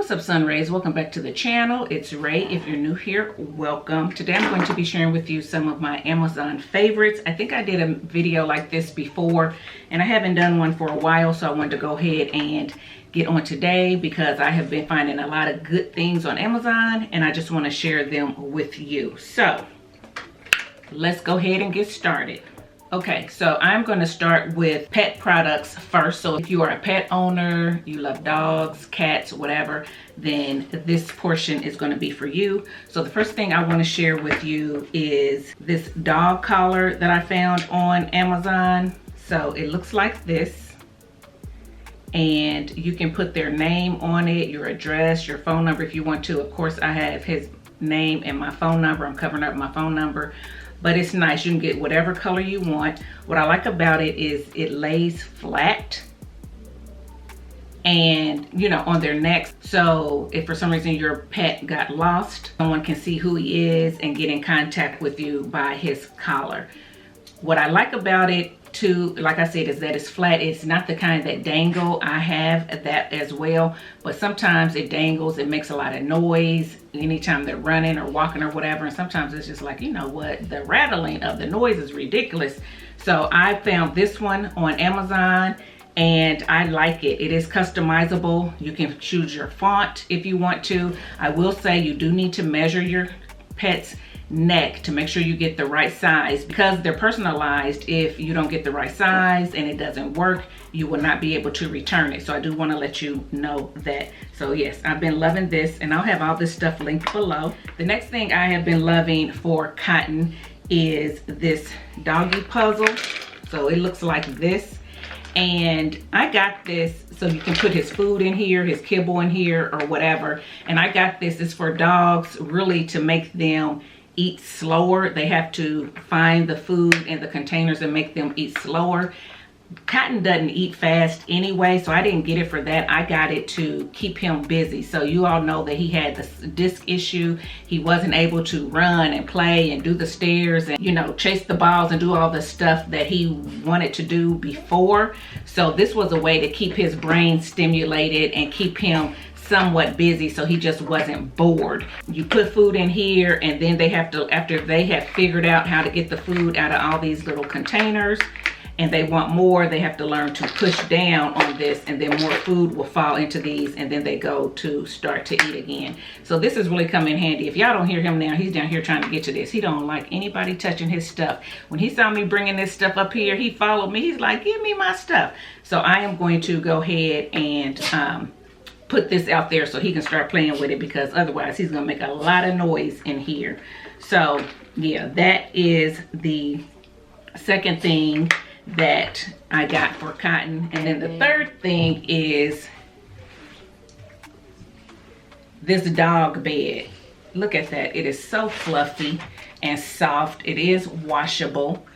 What's up, Sun Rays? Welcome back to the channel. It's Ray. If you're new here, welcome. Today I'm going to be sharing with you some of my Amazon favorites. I think I did a video like this before and I haven't done one for a while, so I wanted to go ahead and get on today because I have been finding a lot of good things on Amazon and I just want to share them with you. So let's go ahead and get started. Okay, so I'm going to start with pet products first. So if you are a pet owner, you love dogs, cats, whatever, then this portion is going to be for you. So the first thing I want to share with you is this dog collar that I found on Amazon. So it looks like this, and you can put their name on it, your address, your phone number if you want to. Of course, I have his name and my phone number. I'm covering up my phone number. But it's nice. You can get whatever color you want. What I like about it is it lays flat and, you know, on their necks. So if for some reason your pet got lost, someone can see who he is and get in contact with you by his collar. What I like about it too, like I said, is that it's flat. It's not the kind that dangle. I have that as well, but sometimes it dangles. It makes a lot of noise anytime they're running or walking or whatever, and sometimes it's just like, you know what, the rattling of the noise is ridiculous. So I found this one on Amazon and I like it. It is customizable. You can choose your font if you want to. I will say you do need to measure your pet's neck to make sure you get the right size, because they're personalized. If you don't get the right size and it doesn't work, you will not be able to return it. So I do want to let you know that. So yes, I've been loving this, and I'll have all this stuff linked below. The next thing I have been loving for cotton is this Doggy Puzzle. So it looks like this, and I got this so you can put his food in here, his kibble in here or whatever. And I got this is for dogs, really to make them eat slower. They have to find the food in the containers and make them eat slower. Cotton doesn't eat fast anyway, so I didn't get it for that. I got it to keep him busy. So you all know that he had this disc issue. He wasn't able to run and play and do the stairs and, you know, chase the balls and do all the stuff that he wanted to do before. So this was a way to keep his brain stimulated and keep him somewhat busy, so he just wasn't bored. You put food in here, and then they have to, after they have figured out how to get the food out of all these little containers and they want more, they have to learn to push down on this, and then more food will fall into these, and then they go to start to eat again. So this is really come in handy. If y'all don't hear him now, he's down here trying to get to this. He don't like anybody touching his stuff. When he saw me bringing this stuff up here, he followed me. He's like, give me my stuff. So I am going to go ahead and put this out there so he can start playing with it, because otherwise he's gonna make a lot of noise in here. So yeah, that is the second thing that I got for cotton. And then the third thing is this dog bed. Look at that. It is so fluffy and soft. It is washable.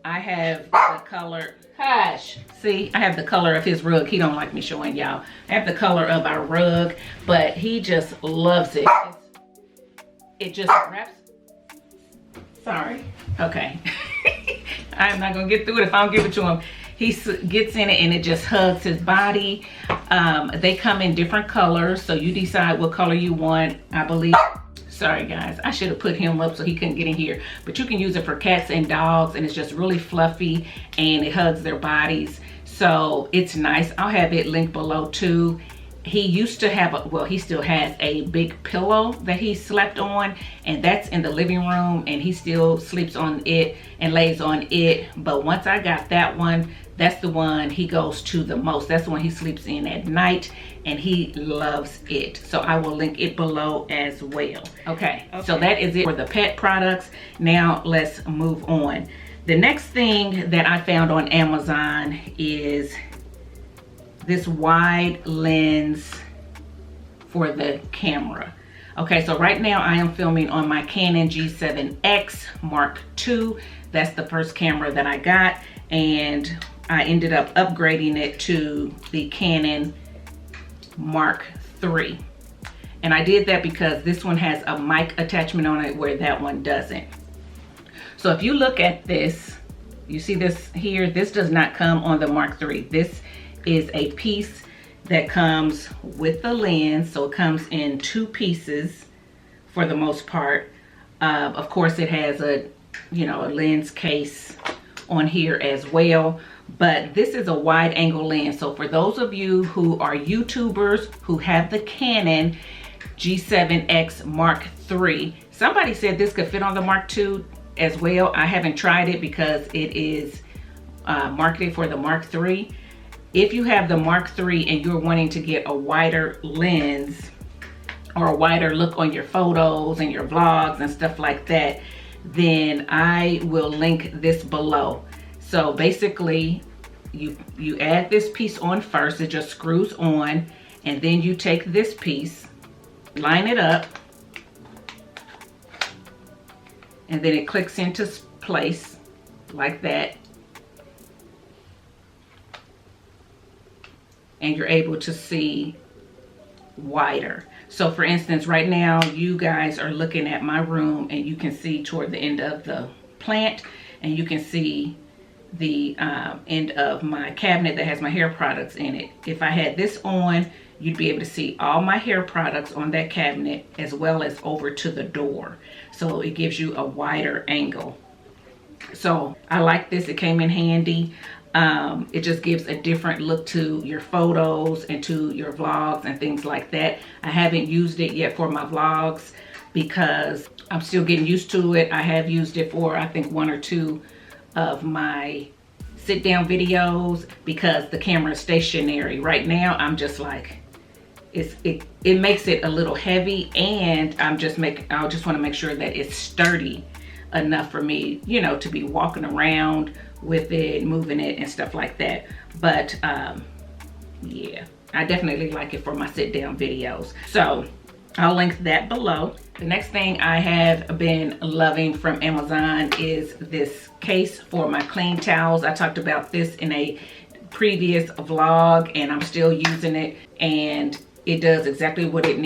I have the color, hush. See, I have the color of his rug. He don't like me showing y'all. I have the color of our rug, but he just loves it. It just wraps. Sorry. Okay. I'm not gonna get through it if I don't give it to him. He gets in it and it just hugs his body. They come in different colors, so you decide what color you want. I believe, sorry guys, I should have put him up so he couldn't get in here. But you can use it for cats and dogs, and it's just really fluffy and it hugs their bodies. So it's nice. I'll have it linked below too. He used to have, well, he still has a big pillow that he slept on, and that's in the living room, and he still sleeps on it and lays on it. But once I got that one, that's the one he goes to the most. That's the one he sleeps in at night, and he loves it. So I will link it below as well. Okay, so that is it for the pet products. Now let's move on. The next thing that I found on Amazon is this wide lens for the camera. Okay, so right now I am filming on my Canon G7X Mark II. That's the first camera that I got, and I ended up upgrading it to the Canon Mark III. And I did that because this one has a mic attachment on it where that one doesn't. So if you look at this, you see this here, this does not come on the Mark III. This is a piece that comes with the lens. So it comes in 2 pieces for the most part. Of course, it has a lens case on here as well. But this is a wide angle lens. So for those of you who are YouTubers who have the Canon G7X Mark III, somebody said this could fit on the Mark II as well. I haven't tried it because it is marketed for the Mark III. If you have the Mark III and you're wanting to get a wider lens or a wider look on your photos and your vlogs and stuff like that, then I will link this below. So basically, you add this piece on first. It just screws on, and then you take this piece, line it up, and then it clicks into place like that. And you're able to see wider. So for instance, right now you guys are looking at my room and you can see toward the end of the plant, and you can see the end of my cabinet that has my hair products in it. If I had this on, you'd be able to see all my hair products on that cabinet as well as over to the door. So it gives you a wider angle. So I like this. It came in handy. It just gives a different look to your photos and to your vlogs and things like that. I haven't used it yet for my vlogs because I'm still getting used to it. I have used it for, I think, 1 or 2 of my sit down videos because the camera is stationary. Right now I'm just like, it makes it a little heavy, and I just want to make sure that it's sturdy enough for me, to be walking around with it, moving it and stuff like that. But yeah, I definitely like it for my sit down videos. So I'll link that below. The next thing I have been loving from Amazon is this case for my clean towels. I talked about this in a previous vlog and I'm still using it, and it does exactly what it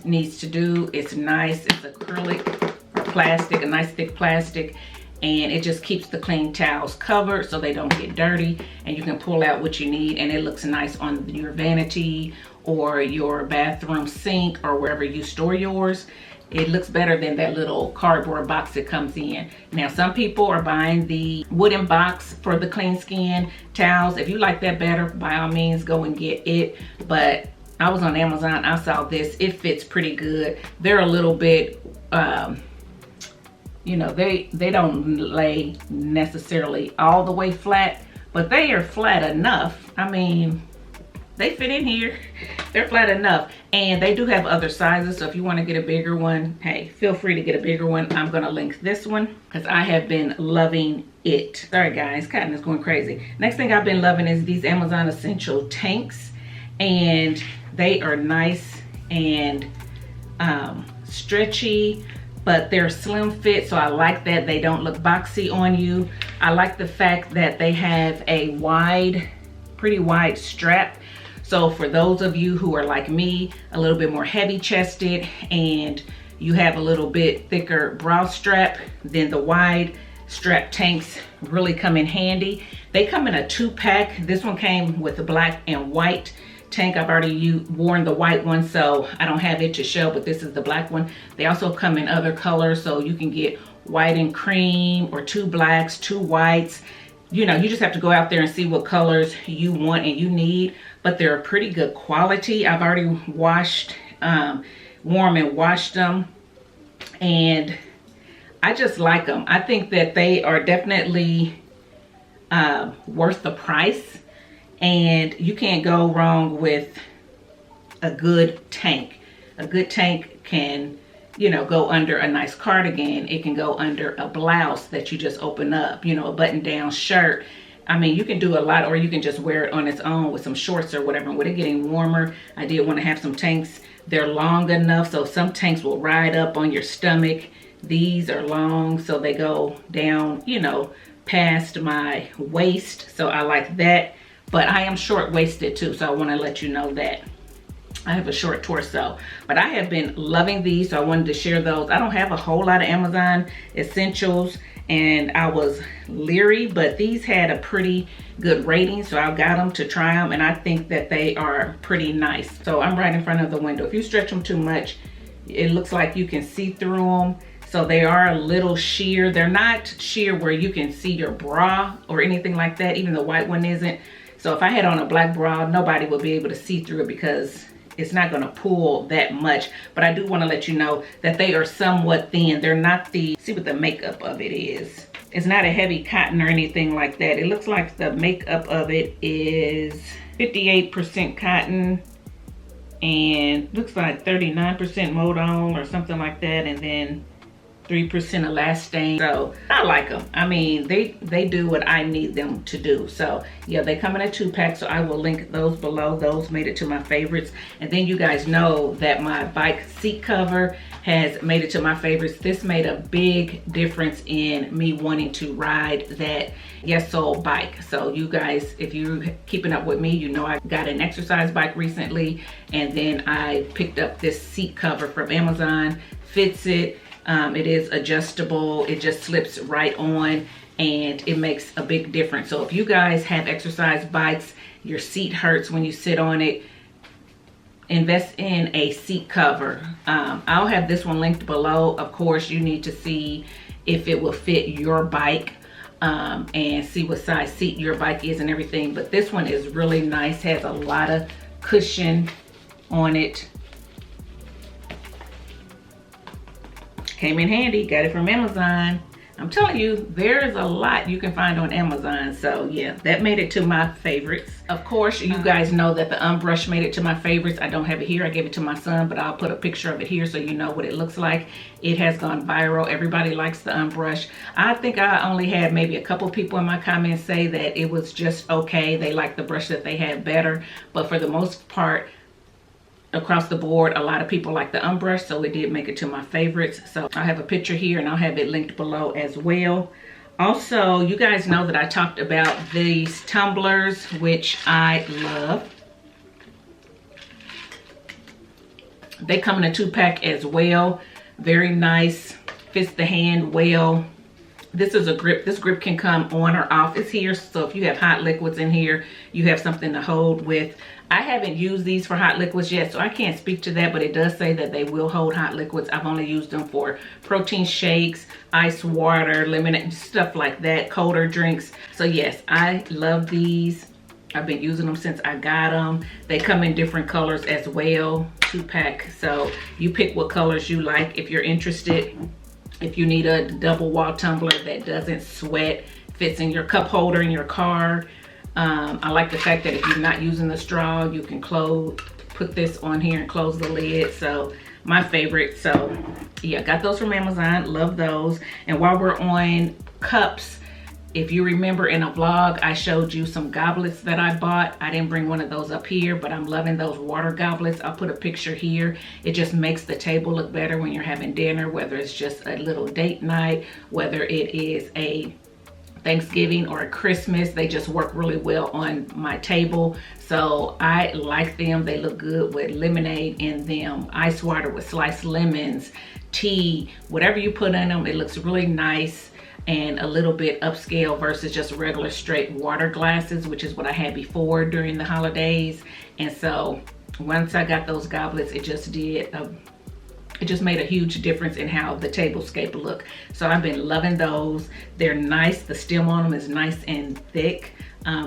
needs to do. It's nice. It's acrylic or plastic, a nice thick plastic, and it just keeps the clean towels covered so they don't get dirty, and you can pull out what you need, and it looks nice on your vanity or your bathroom sink or wherever you store yours. It looks better than that little cardboard box it comes in. Now, some people are buying the wooden box for the clean skin towels. If you like that better, by all means, go and get it. But I was on Amazon, I saw this. It fits pretty good. They're a little bit, they don't lay necessarily all the way flat, but they are flat enough. I mean, they fit in here. They're flat enough, and they do have other sizes. So if you want to get a bigger one, hey, feel free to get a bigger one. I'm gonna link this one because I have been loving it. Sorry guys, Cotton is going crazy. Next thing I've been loving is these Amazon Essential tanks, and they are nice and stretchy, but they're slim fit, so I like that. They don't look boxy on you. I like the fact that they have a pretty wide strap. So for those of you who are like me, a little bit more heavy chested, and you have a little bit thicker bra strap, then the wide strap tanks really come in handy. They come in a 2-pack. This one came with the black and white tank. I've already worn the white one, so I don't have it to show, but this is the black one. They also come in other colors, so you can get white and cream, or 2 blacks, 2 whites. You just have to go out there and see what colors you want and you need, but they're a pretty good quality. I've already warm and washed them, and I just like them. I think that they are definitely worth the price, and you can't go wrong with a good tank. A good tank can, go under a nice cardigan. It can go under a blouse that you just open up, a button-down shirt. I mean, you can do a lot, or you can just wear it on its own with some shorts or whatever. And with it getting warmer, I did want to have some tanks. They're long enough, so some tanks will ride up on your stomach. These are long, so they go down, past my waist. So I like that. But I am short-waisted too, so I want to let you know that. I have a short torso, but I have been loving these, so I wanted to share those. I don't have a whole lot of Amazon essentials, and I was leery, but these had a pretty good rating, so I got them to try them, and I think that they are pretty nice. So I'm right in front of the window. If you stretch them too much, it looks like you can see through them. So they are a little sheer. They're not sheer where you can see your bra or anything like that. Even the white one isn't. So if I had on a black bra, nobody would be able to see through it because it's not going to pull that much. But I do want to let you know that they are somewhat thin. They're not the, see what the makeup of it is. It's not a heavy cotton or anything like that. It looks like the makeup of it is 58% cotton and looks like 39% modal or something like that, and then 3% elastane. So I like them. I mean, they do what I need them to do. So yeah, they come in a 2-pack, so I will link those below. Those made it to my favorites. And then you guys know that my bike seat cover has made it to my favorites. This made a big difference in me wanting to ride that Yeso bike. So you guys, if you're keeping up with me, you know I got an exercise bike recently, and then I picked up this seat cover from Amazon. Fits it. It is adjustable. It just slips right on, and it makes a big difference. So if you guys have exercise bikes, your seat hurts when you sit on it, invest in a seat cover. I'll have this one linked below. Of course, you need to see if it will fit your bike and see what size seat your bike is and everything. But this one is really nice, has a lot of cushion on it. Came in handy, got it from Amazon. I'm telling you, there's a lot you can find on Amazon. So yeah, that made it to my favorites. Of course, you guys know that the Unbrush made it to my favorites. I don't have it here, I gave it to my son, but I'll put a picture of it here so you know what it looks like. It has gone viral. Everybody likes the Unbrush. I think I only had maybe a couple people in my comments say that it was just okay. They liked the brush that they had better, but for the most part, across the board, a lot of people like the Unbrush, so it did make it to my favorites. So I have a picture here and I'll have it linked below as well. Also, you guys know that I talked about these tumblers, which I love. They come in a 2-pack as well. Very nice, fits the hand well. This is a grip. This grip can come on or off. It's here, so if you have hot liquids in here, you have something to hold with. I haven't used these for hot liquids yet, so I can't speak to that, but it does say that they will hold hot liquids. I've only used them for protein shakes, ice water, lemonade, stuff like that, colder drinks. So yes, I love these. I've been using them since I got them. They come in different colors as well, 2-pack. So you pick what colors you like if you're interested. If you need a double wall tumbler that doesn't sweat, fits in your cup holder in your car. I like the fact that if you're not using the straw, you can put this on here and close the lid. So my favorite. So yeah, got those from Amazon, love those. And while we're on cups, if you remember in a vlog, I showed you some goblets that I bought. I didn't bring one of those up here, but I'm loving those water goblets. I'll put a picture here. It just makes the table look better when you're having dinner, whether it's just a little date night, whether it is a Thanksgiving or a Christmas. They just work really well on my table. So I like them. They look good with lemonade in them, ice water with sliced lemons, tea, whatever you put in them. It looks really nice and a little bit upscale versus just regular straight water glasses, which is what I had before during the holidays. And so once I got those goblets, it just made a huge difference in how the tablescape look. So I've been loving those. They're nice. The stem on them is nice and thick.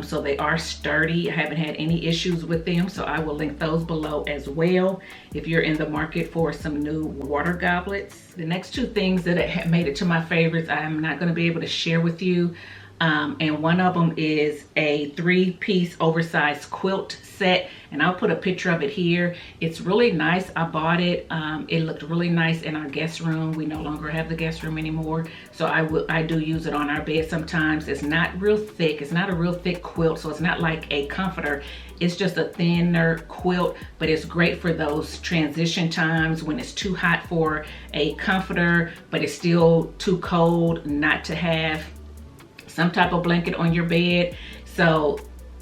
So they are sturdy. I haven't had any issues with them. So I will link those below as well if you're in the market for some new water goblets. The next 2 things that have made it to my favorites, I'm not going to be able to share with you. And one of them is a 3-piece oversized quilt set, and I'll put a picture of it here. It's really nice. I bought it. It looked really nice in our guest room. We no longer have the guest room anymore, so I do use it on our bed sometimes. It's not real thick. It's not a real thick quilt, so it's not like a comforter. It's just a thinner quilt, but it's great for those transition times when it's too hot for a comforter, but it's still too cold not to have some type of blanket on your bed. So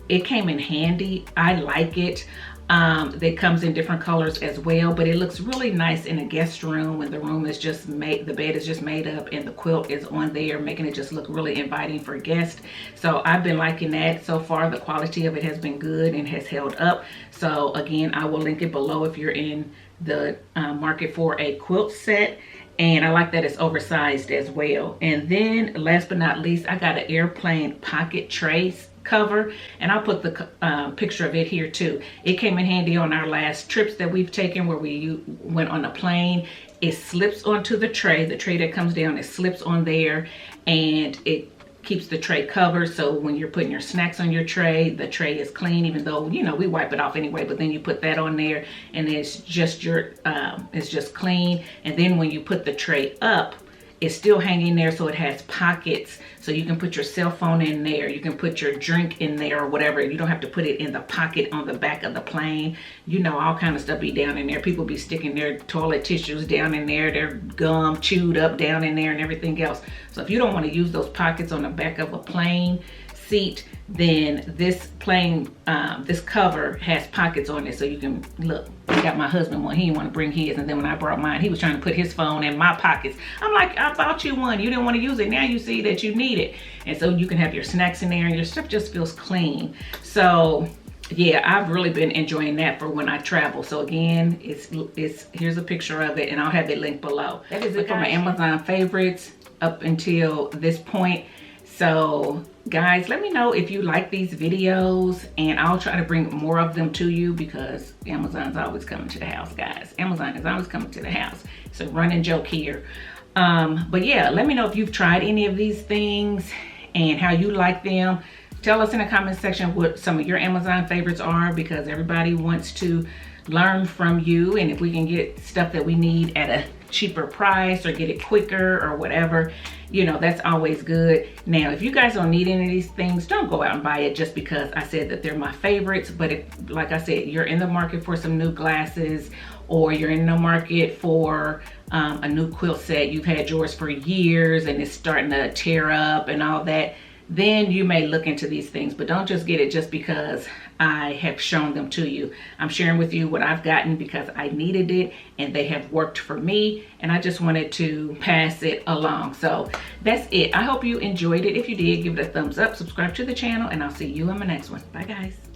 it came in handy. I like it. that comes in different colors as well, but it looks really nice in a guest room when the room is just made, the bed is just made up and the quilt is on there, making it just look really inviting for guests. So I've been liking that so far. The quality of it has been good and has held up. So again, I will link it below if you're in the market for a quilt set. And I like that it's oversized as well. And then last but not least, I got an airplane pocket tray cover, and I'll put the picture of it here too. It came in handy on our last trips that we've taken where we went on a plane. It slips onto the tray that comes down, it slips on there, and it keeps the tray covered. So when you're putting your snacks on your tray, the tray is clean, even though, you know, we wipe it off anyway, but then you put that on there and it's just it's just clean. And then when you put the tray up, it's still hanging there, so it has pockets, so you can put your cell phone in there, you can put your drink in there or whatever. You don't have to put it in the pocket on the back of the plane. You know, all kind of stuff be down in there. People be sticking their toilet tissues down in there, their gum chewed up down in there and everything else. So if you don't want to use those pockets on the back of a plane seat, then this plane, this cover has pockets on it, so you can look. I got my husband one, he didn't want to bring his, and then when I brought mine, he was trying to put his phone in my pockets. I'm like, I bought you one, you didn't want to use it, now you see that you need it. And so you can have your snacks in there and your stuff just feels clean. So yeah, I've really been enjoying that for when I travel. So again, it's here's a picture of it, and I'll have it linked below. That is it for my Amazon favorites up until this point. So guys, let me know if you like these videos, and I'll try to bring more of them to you because Amazon's always coming to the house, guys. Amazon is always coming to the house. It's a running joke here. But yeah, let me know if you've tried any of these things and how you like them. Tell us in the comment section what some of your Amazon favorites are, because everybody wants to learn from you, and if we can get stuff that we need at a cheaper price or get it quicker or whatever, you know, that's always good. Now, if you guys don't need any of these things, don't go out and buy it just because I said that they're my favorites. But if, like I said, you're in the market for some new glasses, or you're in the market for a new quilt set, you've had yours for years and it's starting to tear up and all that, then you may look into these things. But don't just get it just because I have shown them to you. I'm sharing with you what I've gotten because I needed it and they have worked for me, and I just wanted to pass it along. So that's it. I hope you enjoyed it. If you did, give it a thumbs up, subscribe to the channel, and I'll see you in my next one. Bye guys.